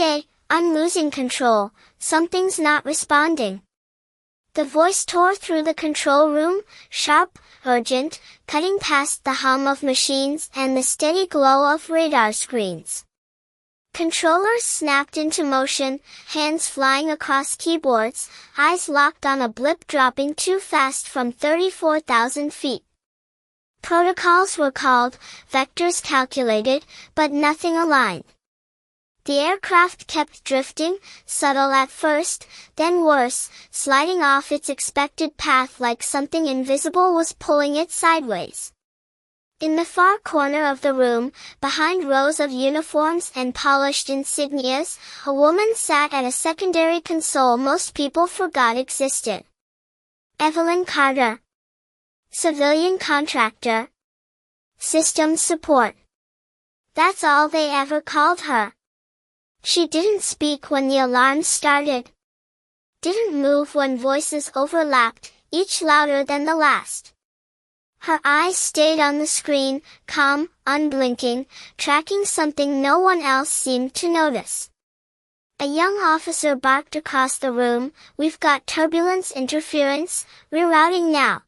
Mayday, I'm losing control, something's not responding. The voice tore through the control room, sharp, urgent, cutting past the hum of machines and the steady glow of radar screens. Controllers snapped into motion, hands flying across keyboards, eyes locked on a blip dropping too fast from 34,000 feet. Protocols were called, vectors calculated, but nothing aligned. The aircraft kept drifting, subtle at first, then worse, sliding off its expected path like something invisible was pulling it sideways. In the far corner of the room, behind rows of uniforms and polished insignias, a woman sat at a secondary console most people forgot existed. Evelyn Carter. Civilian contractor. Systems support. That's all they ever called her. She didn't speak when the alarms started. Didn't move when voices overlapped, each louder than the last. Her eyes stayed on the screen, calm, unblinking, tracking something no one else seemed to notice. A young officer barked across the room, "We've got turbulence interference, rerouting now."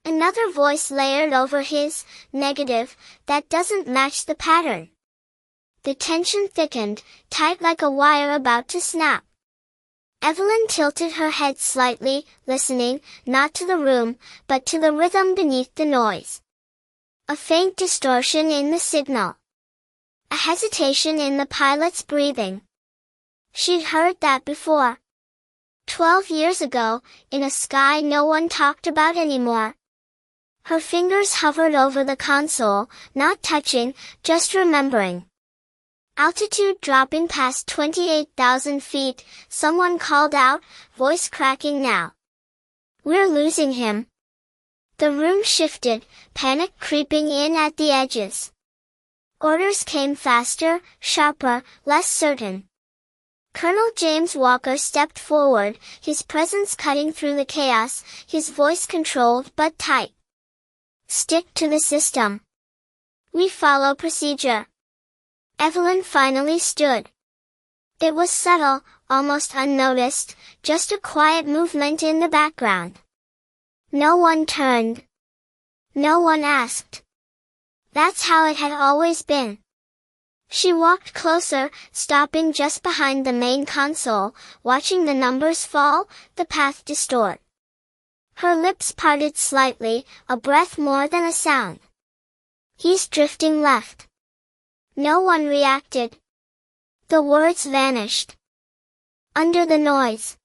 Another voice layered over his, "Negative, that doesn't match the pattern." The tension thickened, tight like a wire about to snap. Evelyn tilted her head slightly, listening, not to the room, but to the rhythm beneath the noise. A faint distortion in the signal. A hesitation in the pilot's breathing. She'd heard that before. 12 years ago, in a sky no one talked about anymore. Her fingers hovered over the console, not touching, just remembering. Altitude dropping past 28,000 feet, someone called out, voice cracking now. "We're losing him." The room shifted, panic creeping in at the edges. Orders came faster, sharper, less certain. Colonel James Walker stepped forward, his presence cutting through the chaos, his voice controlled but tight. "Stick to the system. We follow procedure." Evelyn finally stood. It was subtle, almost unnoticed, just a quiet movement in the background. No one turned. No one asked. That's how it had always been. She walked closer, stopping just behind the main console, watching the numbers fall, the path distort. Her lips parted slightly, a breath more than a sound. "He's drifting left." No one reacted. The words vanished. Under the noise.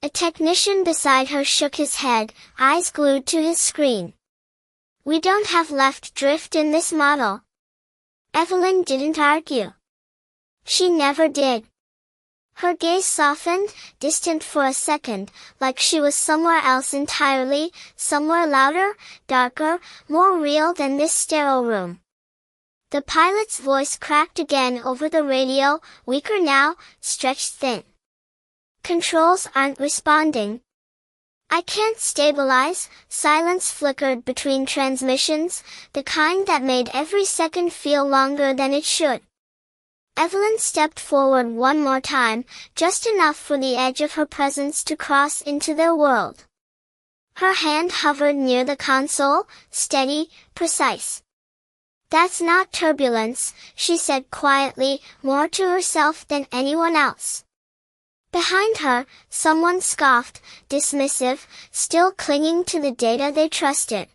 A technician beside her shook his head, eyes glued to his screen. "We don't have left drift in this model." Evelyn didn't argue. She never did. Her gaze softened, distant for a second, like she was somewhere else entirely, somewhere louder, darker, more real than this sterile room. The pilot's voice cracked again over the radio, weaker now, stretched thin. "Controls aren't responding. I can't stabilize." Silence flickered between transmissions, the kind that made every second feel longer than it should. Evelyn stepped forward one more time, just enough for the edge of her presence to cross into their world. Her hand hovered near the console, steady, precise. "That's not turbulence," she said quietly, more to herself than anyone else. Behind her, someone scoffed, dismissive, still clinging to the data they trusted.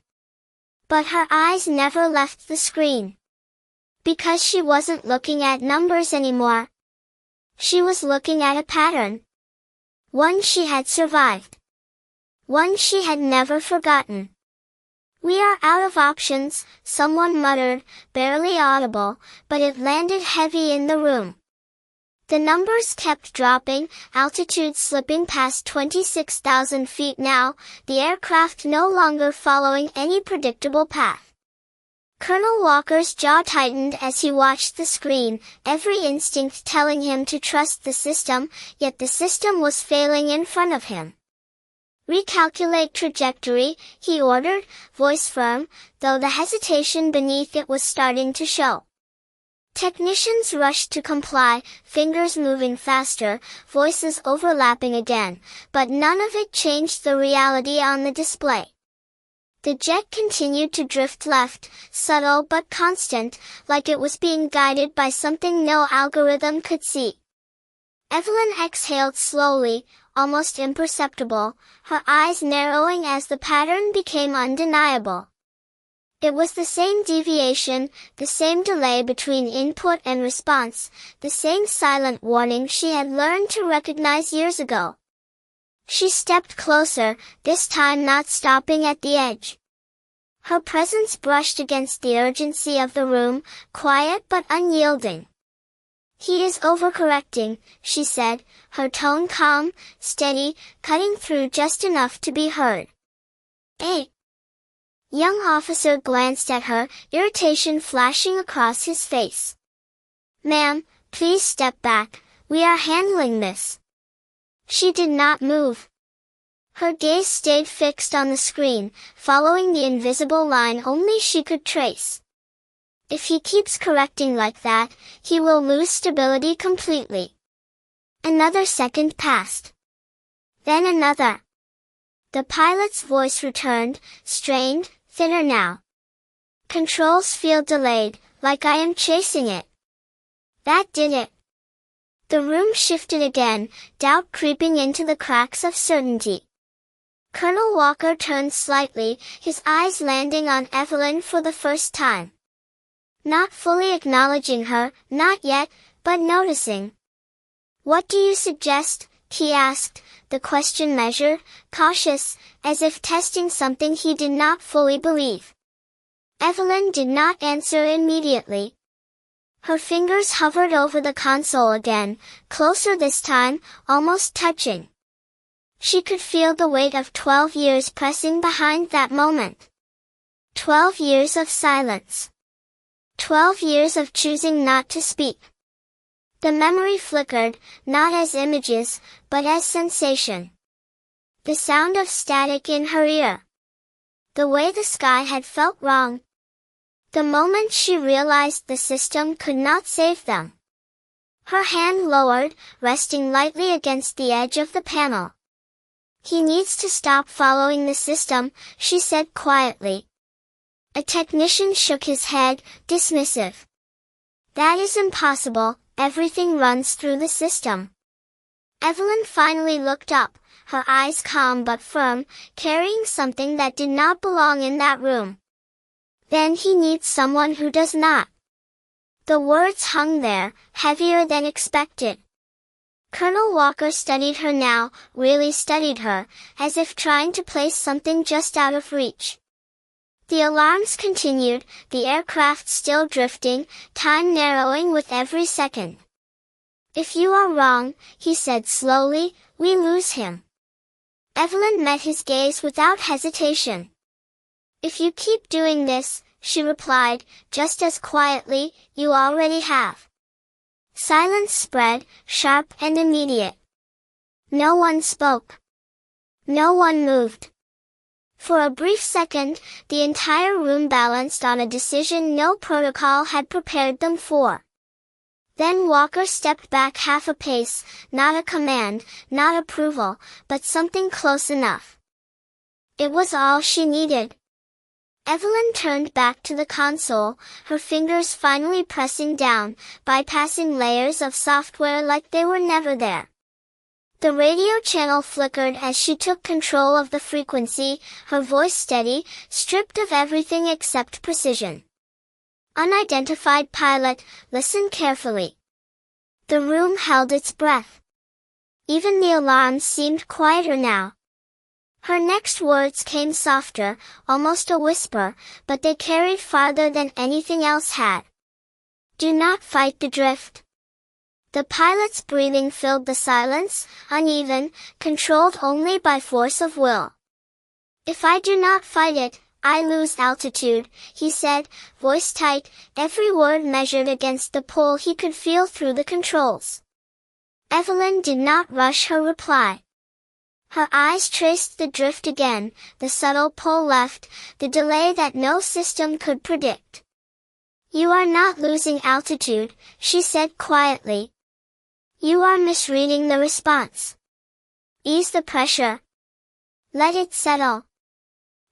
But her eyes never left the screen. Because she wasn't looking at numbers anymore. She was looking at a pattern. One she had survived. One she had never forgotten. "We are out of options," someone muttered, barely audible, but it landed heavy in the room. The numbers kept dropping, altitude slipping past 26,000 feet now, the aircraft no longer following any predictable path. Colonel Walker's jaw tightened as he watched the screen, every instinct telling him to trust the system, yet the system was failing in front of him. "Recalculate trajectory," he ordered, voice firm, though the hesitation beneath it was starting to show. Technicians rushed to comply, fingers moving faster, voices overlapping again, but none of it changed the reality on the display. The jet continued to drift left, subtle but constant, like it was being guided by something no algorithm could see. Evelyn exhaled slowly, almost imperceptible, her eyes narrowing as the pattern became undeniable. It was the same deviation, the same delay between input and response, the same silent warning she had learned to recognize years ago. She stepped closer, this time not stopping at the edge. Her presence brushed against the urgency of the room, quiet but unyielding. "He is overcorrecting," she said, her tone calm, steady, cutting through just enough to be heard. "A young officer glanced at her, irritation flashing across his face. "Ma'am, please step back, we are handling this." She did not move. Her gaze stayed fixed on the screen, following the invisible line only she could trace. "If he keeps correcting like that, he will lose stability completely." Another second passed. Then another. The pilot's voice returned, strained, thinner now. "Controls feel delayed, like I am chasing it." That did it. The room shifted again, doubt creeping into the cracks of certainty. Colonel Walker turned slightly, his eyes landing on Evelyn for the first time. Not fully acknowledging her, not yet, but noticing. "What do you suggest?" he asked, the question measured, cautious, as if testing something he did not fully believe. Evelyn did not answer immediately. Her fingers hovered over the console again, closer this time, almost touching. She could feel the weight of 12 years pressing behind that moment. 12 years of silence. 12 years of choosing not to speak. The memory flickered, not as images, but as sensation. The sound of static in her ear. The way the sky had felt wrong. The moment she realized the system could not save them. Her hand lowered, resting lightly against the edge of the panel. "He needs to stop following the system," she said quietly. A technician shook his head, dismissive. "That is impossible, everything runs through the system." Evelyn finally looked up, her eyes calm but firm, carrying something that did not belong in that room. "Then he needs someone who does not." The words hung there, heavier than expected. Colonel Walker studied her now, really studied her, as if trying to place something just out of reach. The alarms continued, the aircraft still drifting, time narrowing with every second. "If you are wrong," he said slowly, "we lose him." Evelyn met his gaze without hesitation. "If you keep doing this," she replied, just as quietly, "you already have." Silence spread, sharp and immediate. No one spoke. No one moved. For a brief second, the entire room balanced on a decision no protocol had prepared them for. Then Walker stepped back half a pace, not a command, not approval, but something close enough. It was all she needed. Evelyn turned back to the console, her fingers finally pressing down, bypassing layers of software like they were never there. The radio channel flickered as she took control of the frequency, her voice steady, stripped of everything except precision. "Unidentified pilot, listen carefully." The room held its breath. Even the alarms seemed quieter now. Her next words came softer, almost a whisper, but they carried farther than anything else had. "Do not fight the drift." The pilot's breathing filled the silence, uneven, controlled only by force of will. "If I do not fight it, I lose altitude," he said, voice tight, every word measured against the pull he could feel through the controls. Evelyn did not rush her reply. Her eyes traced the drift again, the subtle pull left, the delay that no system could predict. You are not losing altitude, she said quietly. You are misreading the response. Ease the pressure. Let it settle.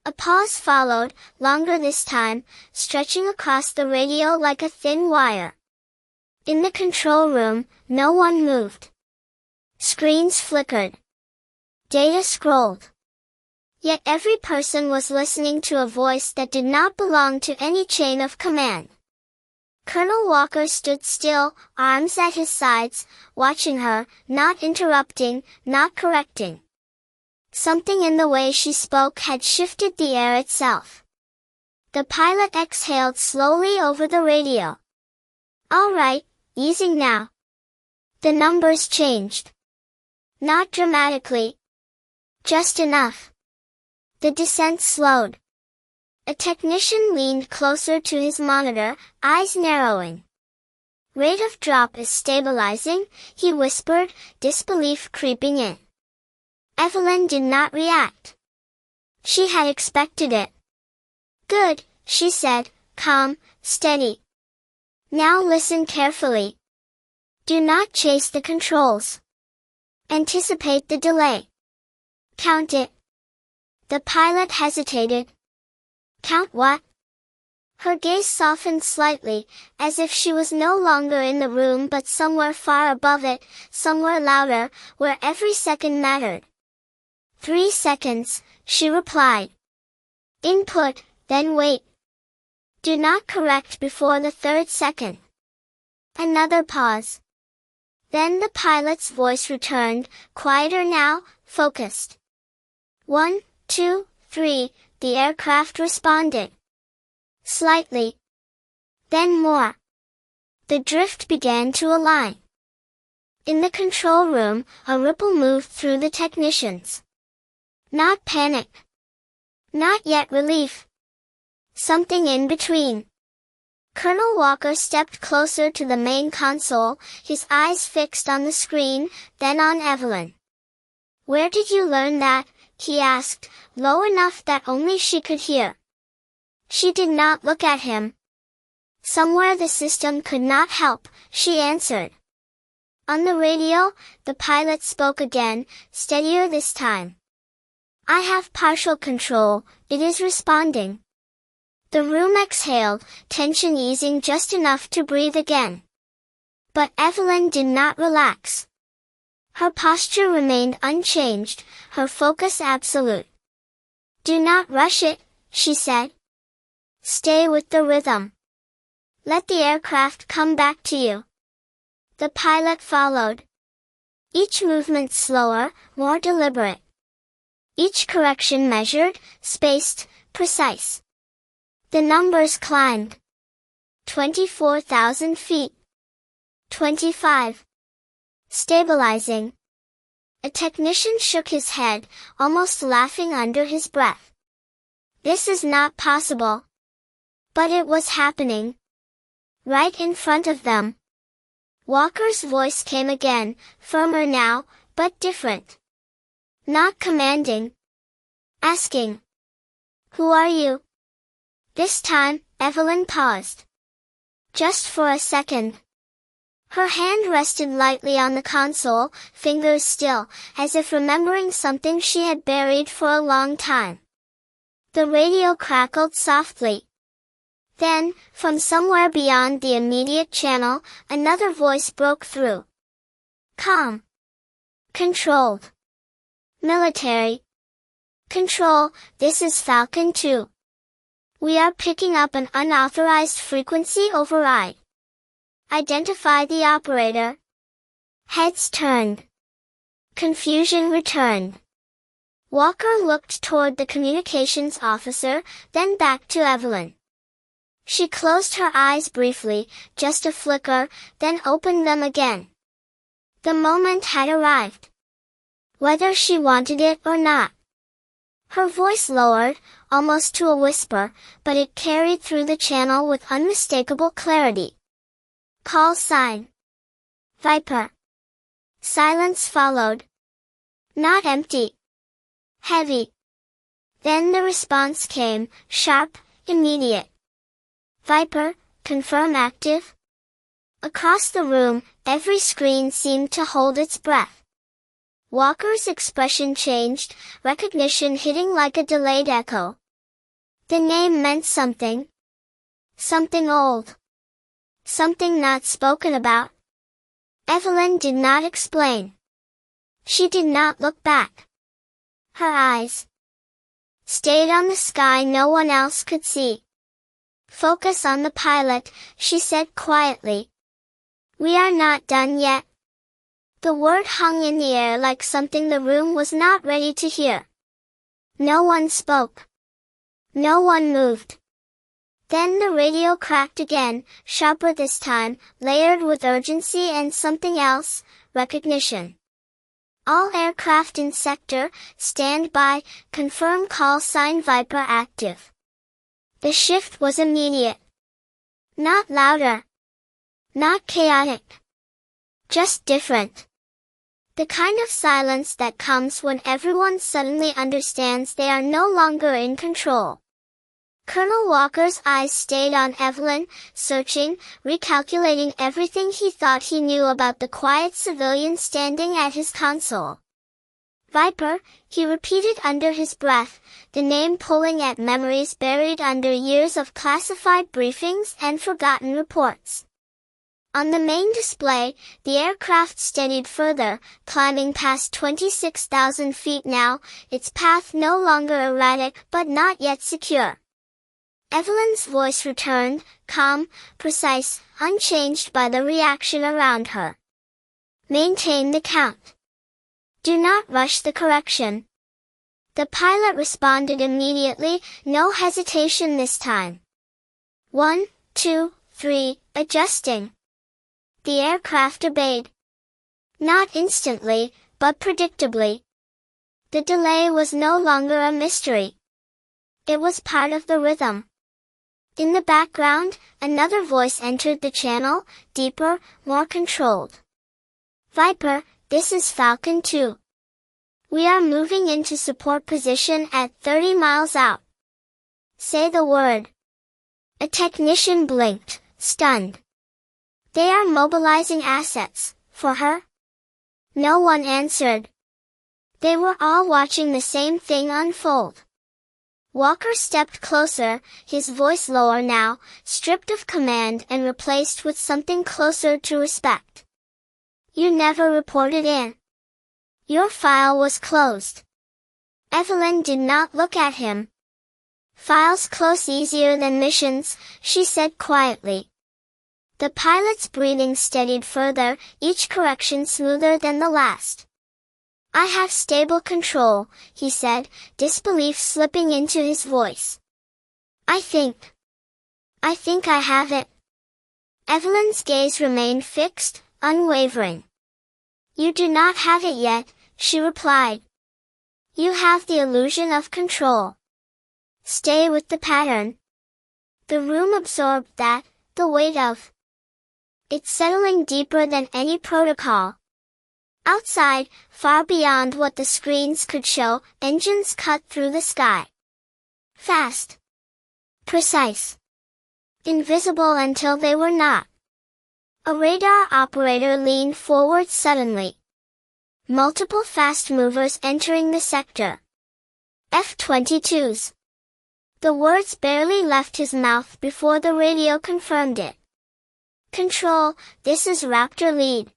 A pause followed, longer this time, stretching across the radio like a thin wire. In the control room, no one moved. Screens flickered. Data scrolled. Yet every person was listening to a voice that did not belong to any chain of command. Colonel Walker stood still, arms at his sides, watching her, not interrupting, not correcting. Something in the way she spoke had shifted the air itself. The pilot exhaled slowly over the radio. All right, easing now. The numbers changed. Not dramatically. Just enough. The descent slowed. A technician leaned closer to his monitor, eyes narrowing. Rate of drop is stabilizing, he whispered, disbelief creeping in. Evelyn did not react. She had expected it. Good, she said, calm, steady. Now listen carefully. Do not chase the controls. Anticipate the delay. Count it. The pilot hesitated. Count what? Her gaze softened slightly, as if she was no longer in the room but somewhere far above it, somewhere louder, where every second mattered. 3 seconds, she replied. Input, then wait. Do not correct before the 3rd second. Another pause. Then the pilot's voice returned, quieter now, focused. 1, 2, 3, the aircraft responded. Slightly. Then more. The drift began to align. In the control room, a ripple moved through the technicians. Not panic. Not yet relief. Something in between. Colonel Walker stepped closer to the main console, his eyes fixed on the screen, then on Evelyn. Where did you learn that? He asked, low enough that only she could hear. She did not look at him. Somewhere the system could not help, she answered. On the radio, the pilot spoke again, steadier this time. I have partial control, it is responding. The room exhaled, tension easing just enough to breathe again. But Evelyn did not relax. Her posture remained unchanged, her focus absolute. Do not rush it, she said. Stay with the rhythm. Let the aircraft come back to you. The pilot followed. Each movement slower, more deliberate. Each correction measured, spaced, precise. The numbers climbed. 24,000 feet. 25. Stabilizing. A technician shook his head, almost laughing under his breath. This is not possible. But it was happening. Right in front of them. Walker's voice came again, firmer now, but different. Not commanding. Asking. Who are you? This time, Evelyn paused. Just for a second. Her hand rested lightly on the console, fingers still, as if remembering something she had buried for a long time. The radio crackled softly. Then, from somewhere beyond the immediate channel, another voice broke through. Calm. Controlled. Military. Control, this is Falcon 2. We are picking up an unauthorized frequency override. Identify the operator. Heads turned. Confusion returned. Walker looked toward the communications officer, then back to Evelyn. She closed her eyes briefly, just a flicker, then opened them again. The moment had arrived. Whether she wanted it or not. Her voice lowered, almost to a whisper, but it carried through the channel with unmistakable clarity. Call sign. Viper. Silence followed. Not empty. Heavy. Then the response came, sharp, immediate. Viper, confirm active. Across the room, every screen seemed to hold its breath. Walker's expression changed, recognition hitting like a delayed echo. The name meant something. Something old. Something not spoken about. Evelyn did not explain. She did not look back. Her eyes stayed on the sky no one else could see. Focus on the pilot, she said quietly. We are not done yet. The word hung in the air like something the room was not ready to hear. No one spoke. No one moved. Then the radio cracked again, sharper this time, layered with urgency and something else, recognition. All aircraft in sector, stand by, confirm call sign Viper active. The shift was immediate. Not louder. Not chaotic. Just different. The kind of silence that comes when everyone suddenly understands they are no longer in control. Colonel Walker's eyes stayed on Evelyn, searching, recalculating everything he thought he knew about the quiet civilian standing at his console. Viper, he repeated under his breath, the name pulling at memories buried under years of classified briefings and forgotten reports. On the main display, the aircraft steadied further, climbing past 26,000 feet now, its path no longer erratic but not yet secure. Evelyn's voice returned, calm, precise, unchanged by the reaction around her. Maintain the count. Do not rush the correction. The pilot responded immediately, no hesitation this time. 1, 2, 3, adjusting. The aircraft obeyed. Not instantly, but predictably. The delay was no longer a mystery. It was part of the rhythm. In the background, another voice entered the channel, deeper, more controlled. Viper, this is Falcon 2. We are moving into support position at 30 miles out. Say the word. A technician blinked, stunned. They are mobilizing assets, for her? No one answered. They were all watching the same thing unfold. Walker stepped closer, his voice lower now, stripped of command and replaced with something closer to respect. You never reported in. Your file was closed. Evelyn did not look at him. Files close easier than missions, she said quietly. The pilot's breathing steadied further, each correction smoother than the last. I have stable control, he said, disbelief slipping into his voice. I think I have it. Evelyn's gaze remained fixed, unwavering. You do not have it yet, she replied. You have the illusion of control. Stay with the pattern. The room absorbed that, the weight of it settling deeper than any protocol. Outside, far beyond what the screens could show, engines cut through the sky. Fast. Precise. Invisible until they were not. A radar operator leaned forward suddenly. Multiple fast movers entering the sector. F-22s. The words barely left his mouth before the radio confirmed it. Control, this is Raptor lead.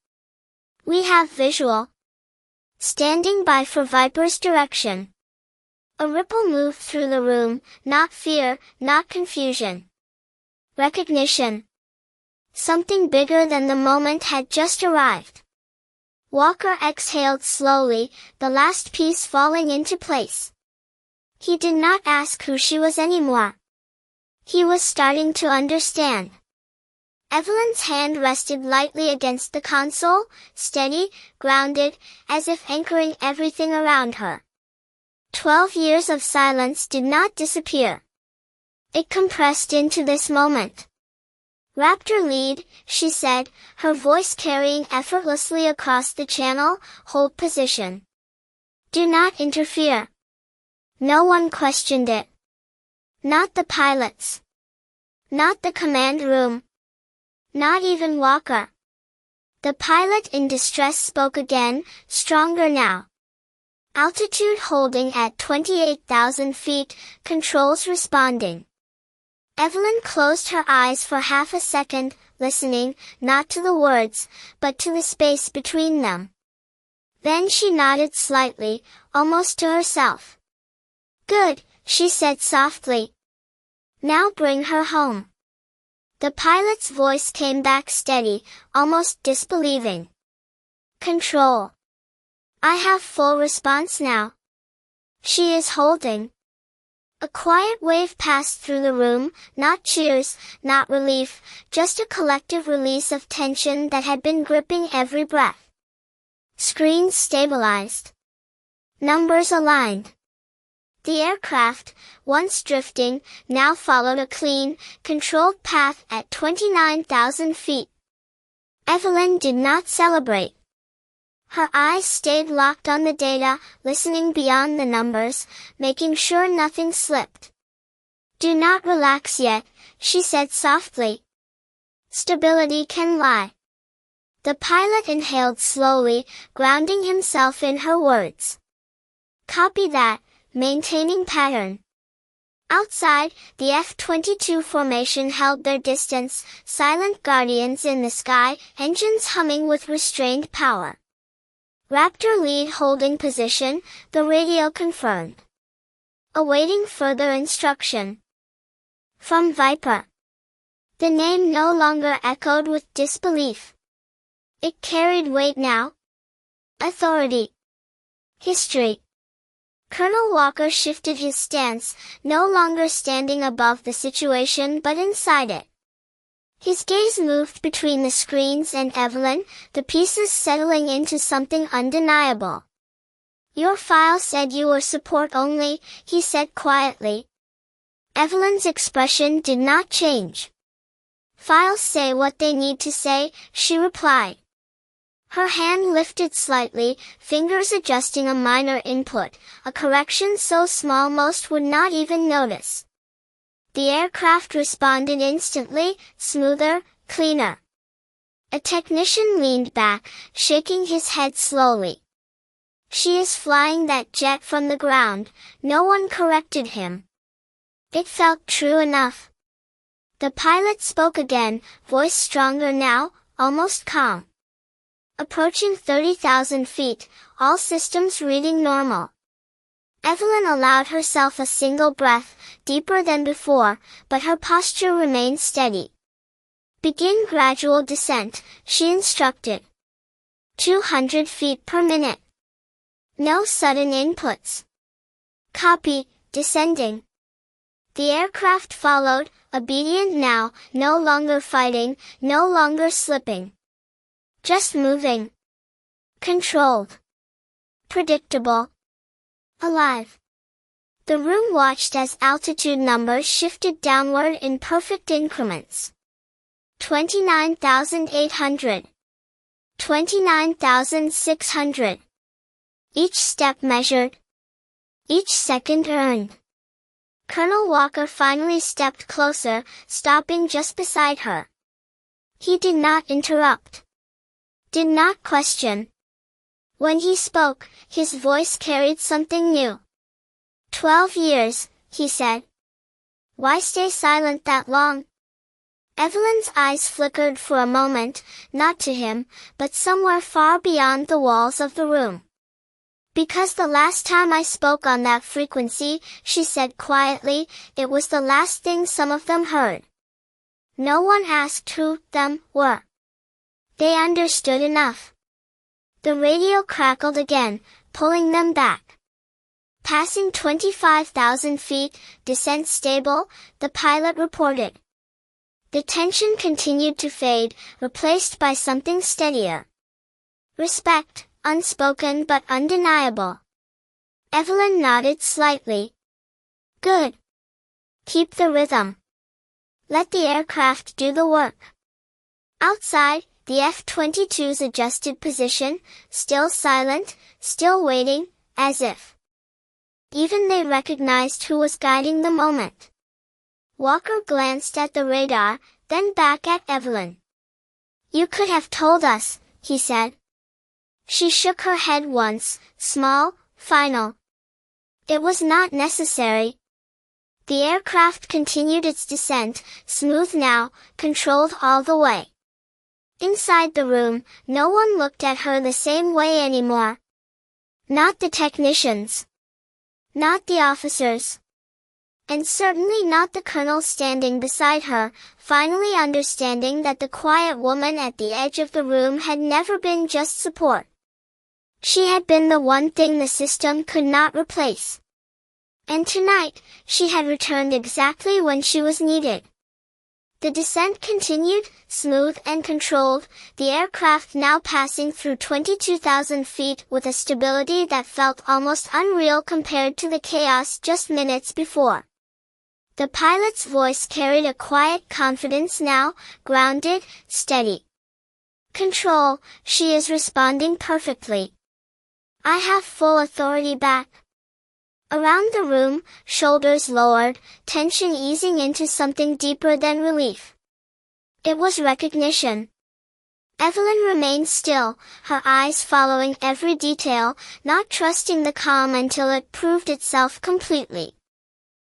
We have visual. Standing by for Viper's direction. A ripple moved through the room, not fear, not confusion. Recognition. Something bigger than the moment had just arrived. Walker exhaled slowly, the last piece falling into place. He did not ask who she was anymore. He was starting to understand. Evelyn's hand rested lightly against the console, steady, grounded, as if anchoring everything around her. 12 years of silence did not disappear. It compressed into this moment. Raptor lead, she said, her voice carrying effortlessly across the channel, hold position. Do not interfere. No one questioned it. Not the pilots. Not the command room. Not even Walker. The pilot in distress spoke again, stronger now. Altitude holding at 28,000 feet, controls responding. Evelyn closed her eyes for half a second, listening, not to the words, but to the space between them. Then she nodded slightly, almost to herself. Good, she said softly. Now bring her home. The pilot's voice came back steady, almost disbelieving. Control. I have full response now. She is holding. A quiet wave passed through the room, not cheers, not relief, just a collective release of tension that had been gripping every breath. Screens stabilized. Numbers aligned. The aircraft, once drifting, now followed a clean, controlled path at 29,000 feet. Evelyn did not celebrate. Her eyes stayed locked on the data, listening beyond the numbers, making sure nothing slipped. Do not relax yet, she said softly. Stability can lie. The pilot inhaled slowly, grounding himself in her words. Copy that, maintaining pattern. Outside, the F-22 formation held their distance, silent guardians in the sky, engines humming with restrained power. Raptor lead holding position, the radio confirmed. Awaiting further instruction. From Viper. The name no longer echoed with disbelief. It carried weight now. Authority. History. Colonel Walker shifted his stance, no longer standing above the situation but inside it. His gaze moved between the screens and Evelyn, the pieces settling into something undeniable. Your file said you were support only, he said quietly. Evelyn's expression did not change. Files say what they need to say, she replied. Her hand lifted slightly, fingers adjusting a minor input, a correction so small most would not even notice. The aircraft responded instantly, smoother, cleaner. A technician leaned back, shaking his head slowly. She is flying that jet from the ground, no one corrected him. It felt true enough. The pilot spoke again, voice stronger now, almost calm. Approaching 30,000 feet, all systems reading normal. Evelyn allowed herself a single breath, deeper than before, but her posture remained steady. Begin gradual descent, she instructed. 200 feet per minute. No sudden inputs. Copy, descending. The aircraft followed, obedient now, no longer fighting, no longer slipping. Just moving. Controlled. Predictable. Alive. The room watched as altitude numbers shifted downward in perfect increments. 29,800. 29,600. Each step measured. Each second earned. Colonel Walker finally stepped closer, stopping just beside her. He did not interrupt. Did not question. When he spoke, his voice carried something new. 12 years, he said. Why stay silent that long? Evelyn's eyes flickered for a moment, not to him, but somewhere far beyond the walls of the room. Because the last time I spoke on that frequency, she said quietly, it was the last thing some of them heard. No one asked who them were. They understood enough. The radio crackled again, pulling them back. Passing 25,000 feet, descent stable, the pilot reported. The tension continued to fade, replaced by something steadier. Respect, unspoken but undeniable. Evelyn nodded slightly. Good. Keep the rhythm. Let the aircraft do the work. Outside, the F-22s adjusted position, still silent, still waiting, as if even they recognized who was guiding the moment. Walker glanced at the radar, then back at Evelyn. "You could have told us," he said. She shook her head once, small, final. "It was not necessary." The aircraft continued its descent, smooth now, controlled all the way. Inside the room, no one looked at her the same way anymore. Not the technicians. Not the officers. And certainly not the colonel standing beside her, finally understanding that the quiet woman at the edge of the room had never been just support. She had been the one thing the system could not replace. And tonight, she had returned exactly when she was needed. The descent continued, smooth and controlled, the aircraft now passing through 22,000 feet with a stability that felt almost unreal compared to the chaos just minutes before. The pilot's voice carried a quiet confidence now, grounded, steady. "Control, she is responding perfectly. I have full authority back." Around the room, shoulders lowered, tension easing into something deeper than relief. It was recognition. Evelyn remained still, her eyes following every detail, not trusting the calm until it proved itself completely.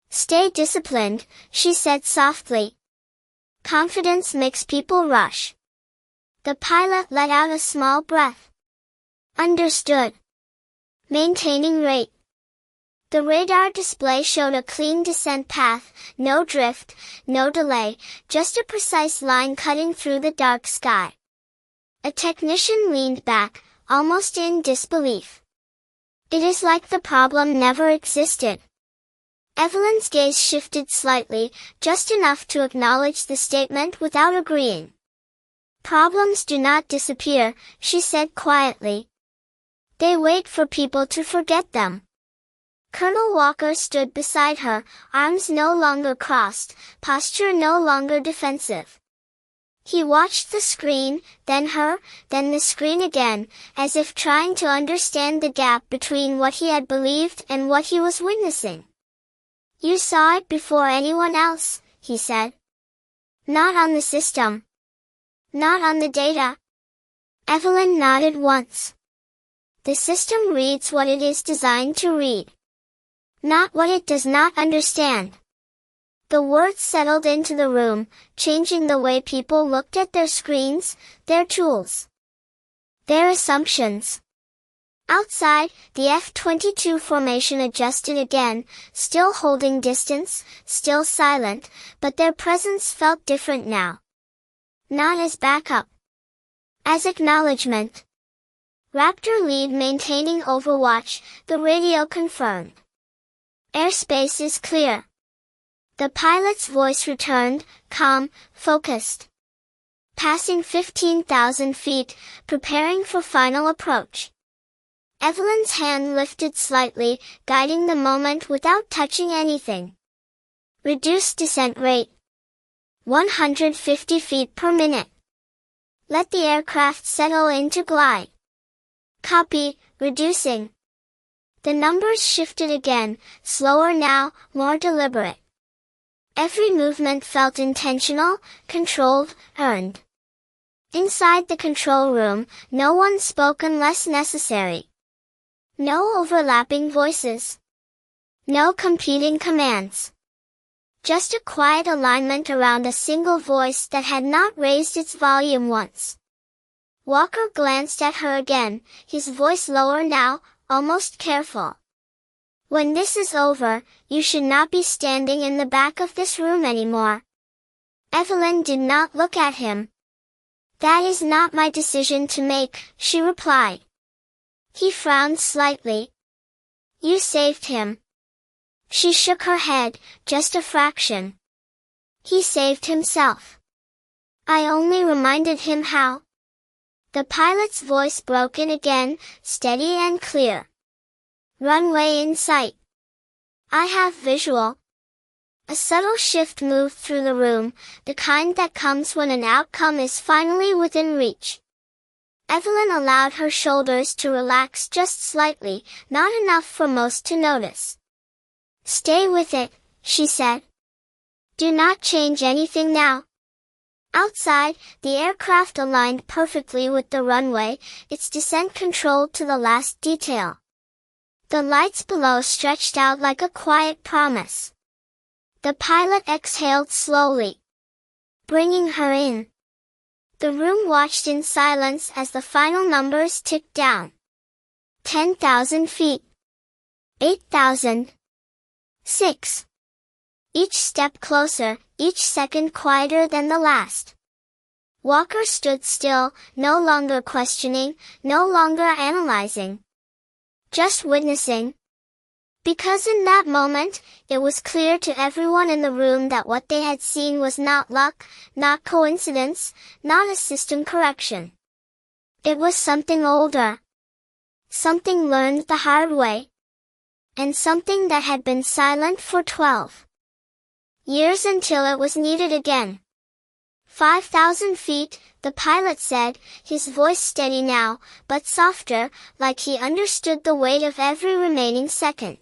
"Stay disciplined," she said softly. "Confidence makes people rush." The pilot let out a small breath. "Understood." Maintaining rate. The radar display showed a clean descent path, no drift, no delay, just a precise line cutting through the dark sky. A technician leaned back, almost in disbelief. "It is like the problem never existed." Evelyn's gaze shifted slightly, just enough to acknowledge the statement without agreeing. "Problems do not disappear," she said quietly. "They wait for people to forget them." Colonel Walker stood beside her, arms no longer crossed, posture no longer defensive. He watched the screen, then her, then the screen again, as if trying to understand the gap between what he had believed and what he was witnessing. "You saw it before anyone else," he said. "Not on the system. Not on the data." Evelyn nodded once. "The system reads what it is designed to read. Not what it does not understand." The words settled into the room, changing the way people looked at their screens, their tools, their assumptions. Outside, the F-22 formation adjusted again, still holding distance, still silent, but their presence felt different now. Not as backup. As acknowledgement. Raptor lead maintaining overwatch, the radio confirmed. "Airspace is clear." The pilot's voice returned, calm, focused. "Passing 15,000 feet, preparing for final approach." Evelyn's hand lifted slightly, guiding the moment without touching anything. "Reduce descent rate. 150 feet per minute. Let the aircraft settle into glide." "Copy, reducing." The numbers shifted again, slower now, more deliberate. Every movement felt intentional, controlled, earned. Inside the control room, no one spoke unless necessary. No overlapping voices. No competing commands. Just a quiet alignment around a single voice that had not raised its volume once. Walker glanced at her again, his voice lower now, almost careful. "When this is over, you should not be standing in the back of this room anymore." Evelyn did not look at him. "That is not my decision to make," she replied. He frowned slightly. "You saved him." She shook her head, "Just a fraction." "He saved himself." "I only reminded him how." The pilot's voice broke in again, steady and clear. "Runway in sight." "I have visual." A subtle shift moved through the room, the kind that comes when an outcome is finally within reach. Evelyn allowed her shoulders to relax just slightly, not enough for most to notice. "Stay with it," she said. Do not change anything now. Outside, the aircraft aligned perfectly with the runway, its descent controlled to the last detail. The lights below stretched out like a quiet promise. The pilot exhaled slowly, bringing her in. The room watched in silence as the final numbers ticked down. 10,000 feet. 8,000. 6. Each step closer, each second quieter than the last. Walker stood still, no longer questioning, no longer analyzing. Just witnessing. Because in that moment, it was clear to everyone in the room that what they had seen was not luck, not coincidence, not a system correction. It was something older. Something learned the hard way. And something that had been silent for 12 years until it was needed again. 5,000 feet, the pilot said, his voice steady now, but softer, like he understood the weight of every remaining second.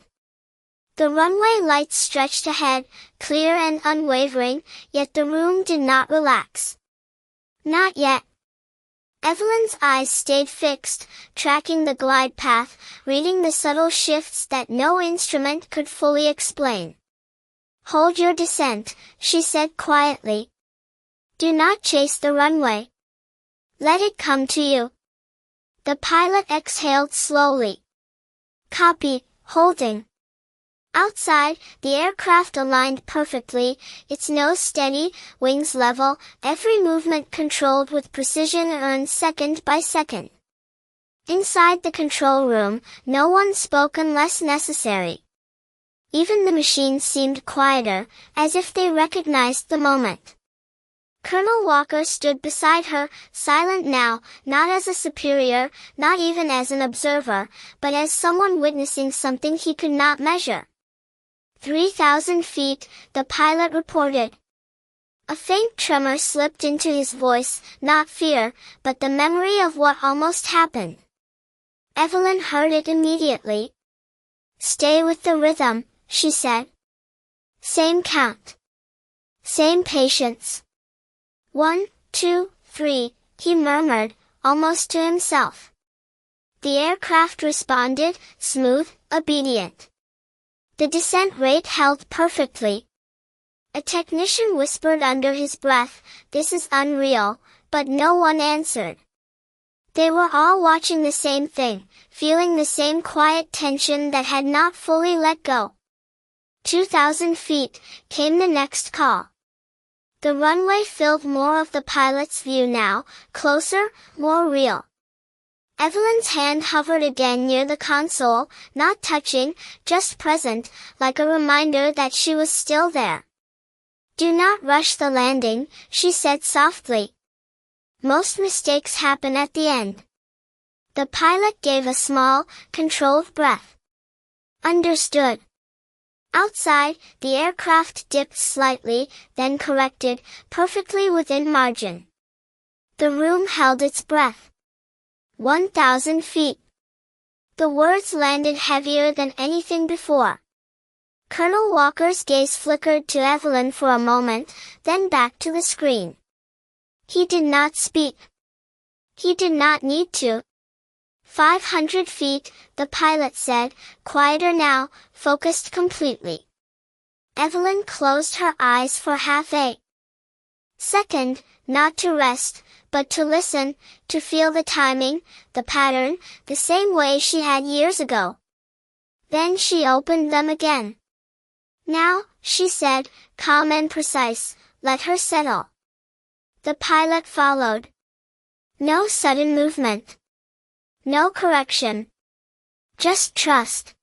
The runway lights stretched ahead, clear and unwavering, yet the room did not relax. Not yet. Evelyn's eyes stayed fixed, tracking the glide path, reading the subtle shifts that no instrument could fully explain. Hold your descent, she said quietly. Do not chase the runway. Let it come to you. The pilot exhaled slowly. Copy, holding. Outside, the aircraft aligned perfectly, its nose steady, wings level, every movement controlled with precision earned second by second. Inside the control room, no one spoke unless necessary. Even the machines seemed quieter, as if they recognized the moment. Colonel Walker stood beside her, silent now, not as a superior, not even as an observer, but as someone witnessing something he could not measure. 3,000 feet, the pilot reported. A faint tremor slipped into his voice, not fear, but the memory of what almost happened. Evelyn heard it immediately. Stay with the rhythm, she said. Same count. Same patience. 1, 2, 3, he murmured, almost to himself. The aircraft responded, smooth, obedient. The descent rate held perfectly. A technician whispered under his breath, "This is unreal," but no one answered. They were all watching the same thing, feeling the same quiet tension that had not fully let go. 2,000 feet, came the next call. The runway filled more of the pilot's view now, closer, more real. Evelyn's hand hovered again near the console, not touching, just present, like a reminder that she was still there. Do not rush the landing, she said softly. Most mistakes happen at the end. The pilot gave a small, controlled breath. Understood. Outside, the aircraft dipped slightly, then corrected, perfectly within margin. The room held its breath. 1,000 feet. The words landed heavier than anything before. Colonel Walker's gaze flickered to Evelyn for a moment, then back to the screen. He did not speak. He did not need to. 500 feet, the pilot said, quieter now, focused completely. Evelyn closed her eyes for half a second, not to rest, but to listen, to feel the timing, the pattern, the same way she had years ago. Then she opened them again. Now, she said, calm and precise, let her settle. The pilot followed. No sudden movement. No correction. Just trust.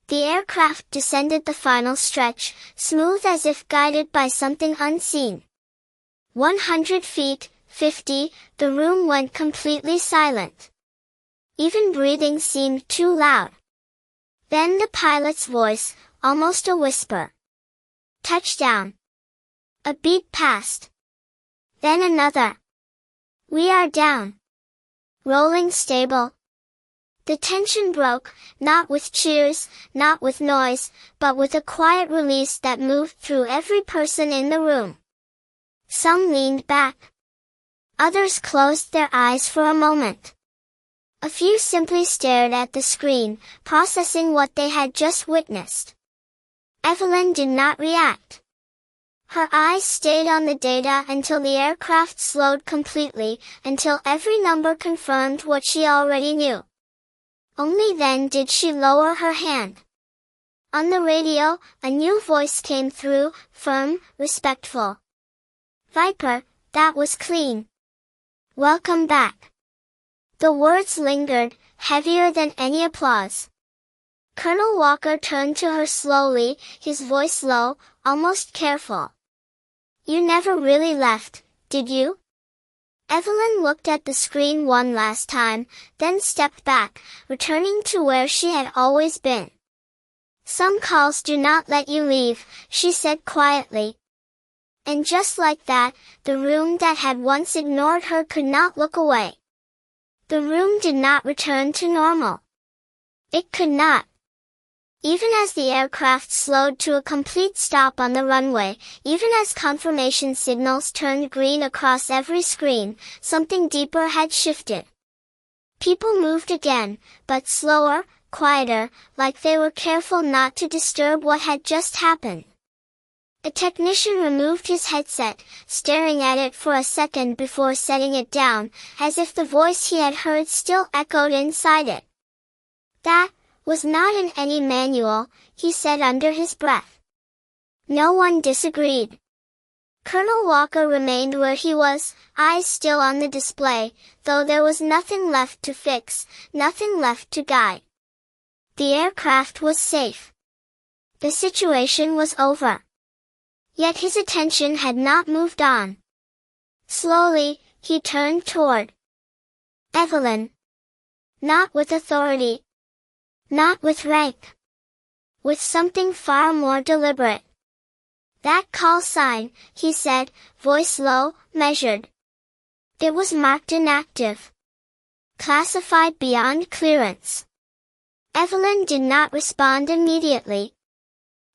The aircraft descended the final stretch, smooth as if guided by something unseen. 100 feet, 50, the room went completely silent. Even breathing seemed too loud. Then the pilot's voice, almost a whisper. Touchdown. A beat passed. Then another. We are down. Rolling stable. The tension broke, not with cheers, not with noise, but with a quiet release that moved through every person in the room. Some leaned back. Others closed their eyes for a moment. A few simply stared at the screen, processing what they had just witnessed. Evelyn did not react. Her eyes stayed on the data until the aircraft slowed completely, until every number confirmed what she already knew. Only then did she lower her hand. On the radio, a new voice came through, firm, respectful. "Viper, that was clean. Welcome back." The words lingered, heavier than any applause. Colonel Walker turned to her slowly, his voice low, almost careful. "You never really left, did you?" Evelyn looked at the screen one last time, then stepped back, returning to where she had always been. "Some calls do not let you leave," she said quietly. And just like that, the room that had once ignored her could not look away. The room did not return to normal. It could not. Even as the aircraft slowed to a complete stop on the runway, even as confirmation signals turned green across every screen, something deeper had shifted. People moved again, but slower, quieter, like they were careful not to disturb what had just happened. A technician removed his headset, staring at it for a second before setting it down, as if the voice he had heard still echoed inside it. "That was not in any manual," he said under his breath. No one disagreed. Colonel Walker remained where he was, eyes still on the display, though there was nothing left to fix, nothing left to guide. The aircraft was safe. The situation was over. Yet his attention had not moved on. Slowly, he turned toward Evelyn. Not with authority. Not with rank. With something far more deliberate. "That call sign," he said, voice low, measured. It was marked inactive. Classified beyond clearance. Evelyn did not respond immediately.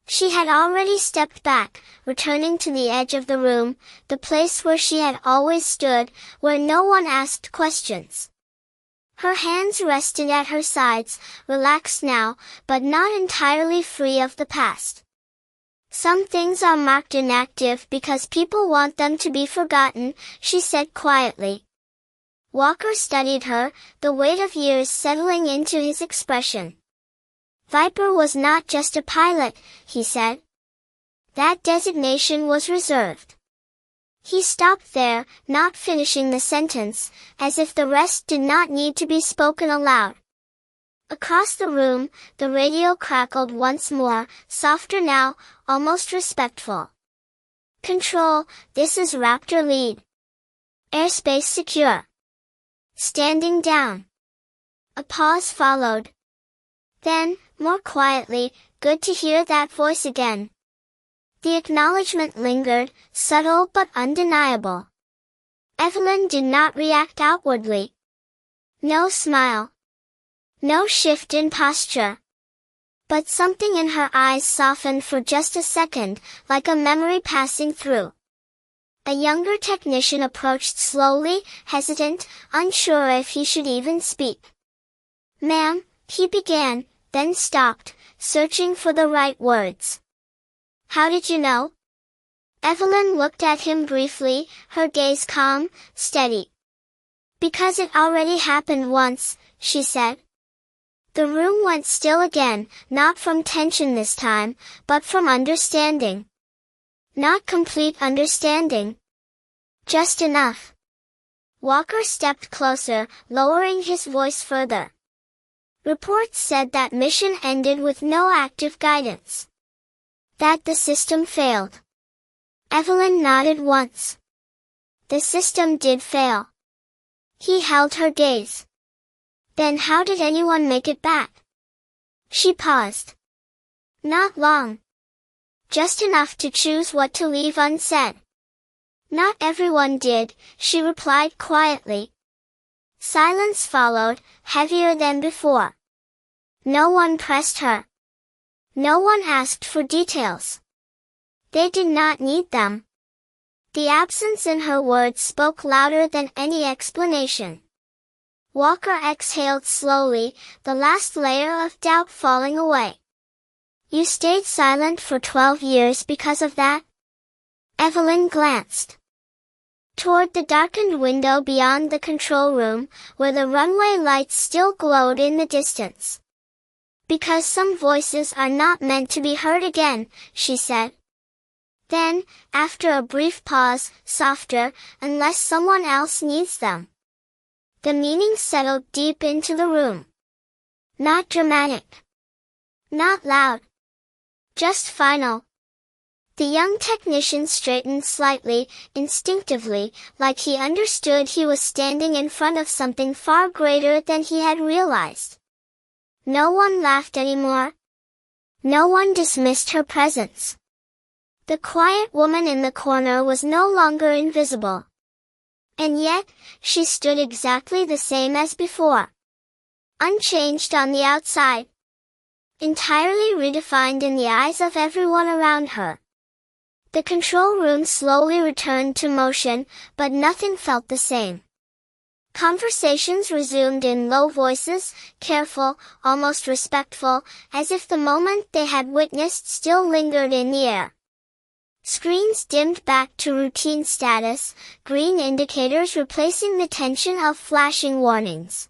She had already stepped back, returning to the edge of the room, the place where she had always stood, where no one asked questions. Her hands rested at her sides, relaxed now, but not entirely free of the past. "Some things are marked inactive because people want them to be forgotten," she said quietly. Walker studied her, the weight of years settling into his expression. "Viper was not just a pilot," he said. "That designation was reserved." He stopped there, not finishing the sentence, as if the rest did not need to be spoken aloud. Across the room, the radio crackled once more, softer now, almost respectful. "Control, this is Raptor lead. Airspace secure. Standing down." A pause followed. Then, more quietly, "Good to hear that voice again." The acknowledgement lingered, subtle but undeniable. Evelyn did not react outwardly. No smile. No shift in posture. But something in her eyes softened for just a second, like a memory passing through. A younger technician approached slowly, hesitant, unsure if he should even speak. "Ma'am," he began, then stopped, searching for the right words. "How did you know?" Evelyn looked at him briefly, her gaze calm, steady. "Because it already happened once," she said. The room went still again, not from tension this time, but from understanding. Not complete understanding. Just enough. Walker stepped closer, lowering his voice further. "Reports said that mission ended with no active guidance. That the system failed." Evelyn nodded once. "The system did fail." He held her gaze. "Then how did anyone make it back?" She paused. "Not long. Just enough to choose what to leave unsaid." "Not everyone did," she replied quietly. Silence followed, heavier than before. No one pressed her. No one asked for details. They did not need them. The absence in her words spoke louder than any explanation. Walker exhaled slowly, the last layer of doubt falling away. You stayed silent for 12 years because of that? Evelyn glanced toward the darkened window beyond the control room, where the runway lights still glowed in the distance. Because some voices are not meant to be heard again, she said. Then, after a brief pause, softer, unless someone else needs them. The meaning settled deep into the room. Not dramatic. Not loud. Just final. The young technician straightened slightly, instinctively, like he understood he was standing in front of something far greater than he had realized. No one laughed anymore. No one dismissed her presence. The quiet woman in the corner was no longer invisible. And yet, she stood exactly the same as before. Unchanged on the outside. Entirely redefined in the eyes of everyone around her. The control room slowly returned to motion, but nothing felt the same. Conversations resumed in low voices, careful, almost respectful, as if the moment they had witnessed still lingered in the air. Screens dimmed back to routine status, green indicators replacing the tension of flashing warnings.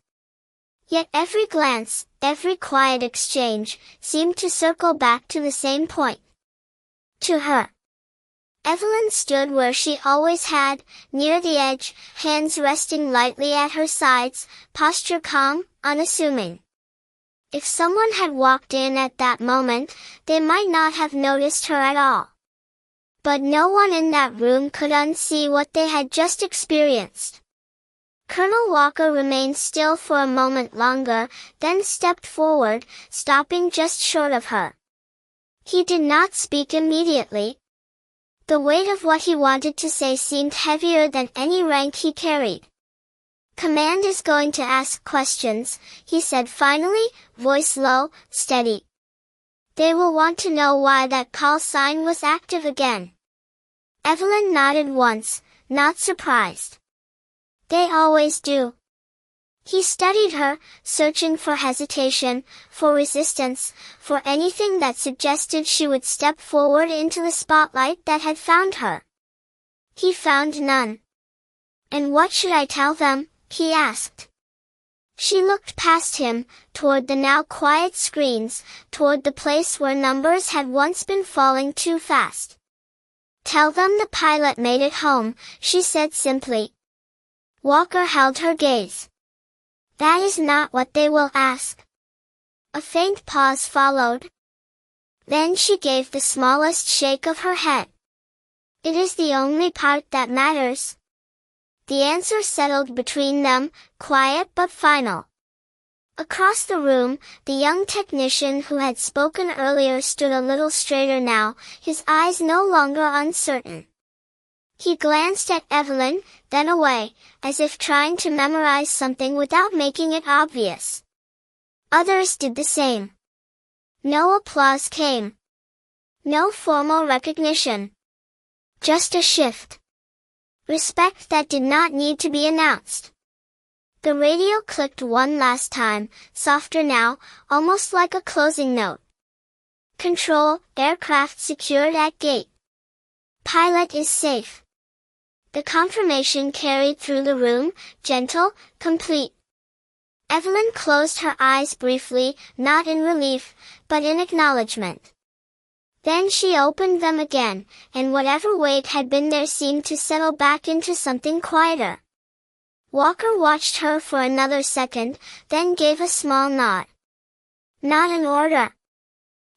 Yet every glance, every quiet exchange, seemed to circle back to the same point. To her. Evelyn stood where she always had, near the edge, hands resting lightly at her sides, posture calm, unassuming. If someone had walked in at that moment, they might not have noticed her at all. But no one in that room could unsee what they had just experienced. Colonel Walker remained still for a moment longer, then stepped forward, stopping just short of her. He did not speak immediately. The weight of what he wanted to say seemed heavier than any rank he carried. Command is going to ask questions, he said finally, voice low, steady. They will want to know why that call sign was active again. Evelyn nodded once, not surprised. They always do. He studied her, searching for hesitation, for resistance, for anything that suggested she would step forward into the spotlight that had found her. He found none. And what should I tell them? He asked. She looked past him, toward the now quiet screens, toward the place where numbers had once been falling too fast. Tell them the pilot made it home, she said simply. Walker held her gaze. That is not what they will ask. A faint pause followed. Then she gave the smallest shake of her head. It is the only part that matters. The answer settled between them, quiet but final. Across the room, the young technician who had spoken earlier stood a little straighter now, his eyes no longer uncertain. He glanced at Evelyn, then away, as if trying to memorize something without making it obvious. Others did the same. No applause came. No formal recognition. Just a shift. Respect that did not need to be announced. The radio clicked one last time, softer now, almost like a closing note. Control, aircraft secured at gate. Pilot is safe. The confirmation carried through the room, gentle, complete. Evelyn closed her eyes briefly, not in relief, but in acknowledgement. Then she opened them again, and whatever weight had been there seemed to settle back into something quieter. Walker watched her for another second, then gave a small nod. Not an order.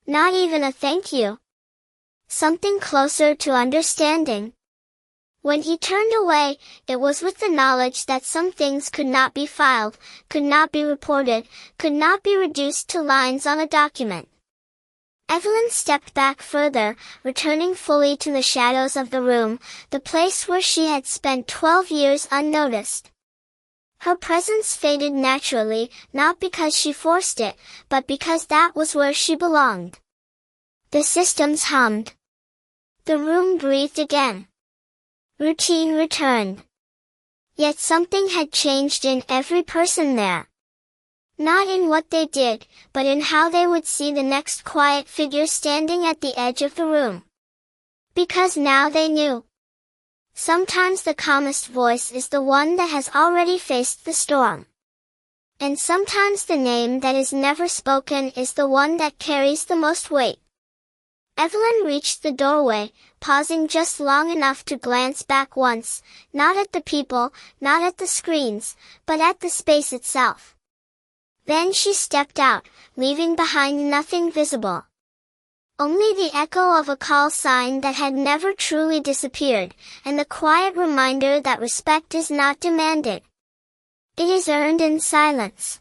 Not even a thank you. Something closer to understanding. When he turned away, it was with the knowledge that some things could not be filed, could not be reported, could not be reduced to lines on a document. Evelyn stepped back further, returning fully to the shadows of the room, the place where she had spent 12 years unnoticed. Her presence faded naturally, not because she forced it, but because that was where she belonged. The systems hummed. The room breathed again. Routine returned. Yet something had changed in every person there. Not in what they did, but in how they would see the next quiet figure standing at the edge of the room. Because now they knew. Sometimes the calmest voice is the one that has already faced the storm. And sometimes the name that is never spoken is the one that carries the most weight. Evelyn reached the doorway, pausing just long enough to glance back once, not at the people, not at the screens, but at the space itself. Then she stepped out, leaving behind nothing visible. Only the echo of a call sign that had never truly disappeared, and the quiet reminder that respect is not demanded. It is earned in silence.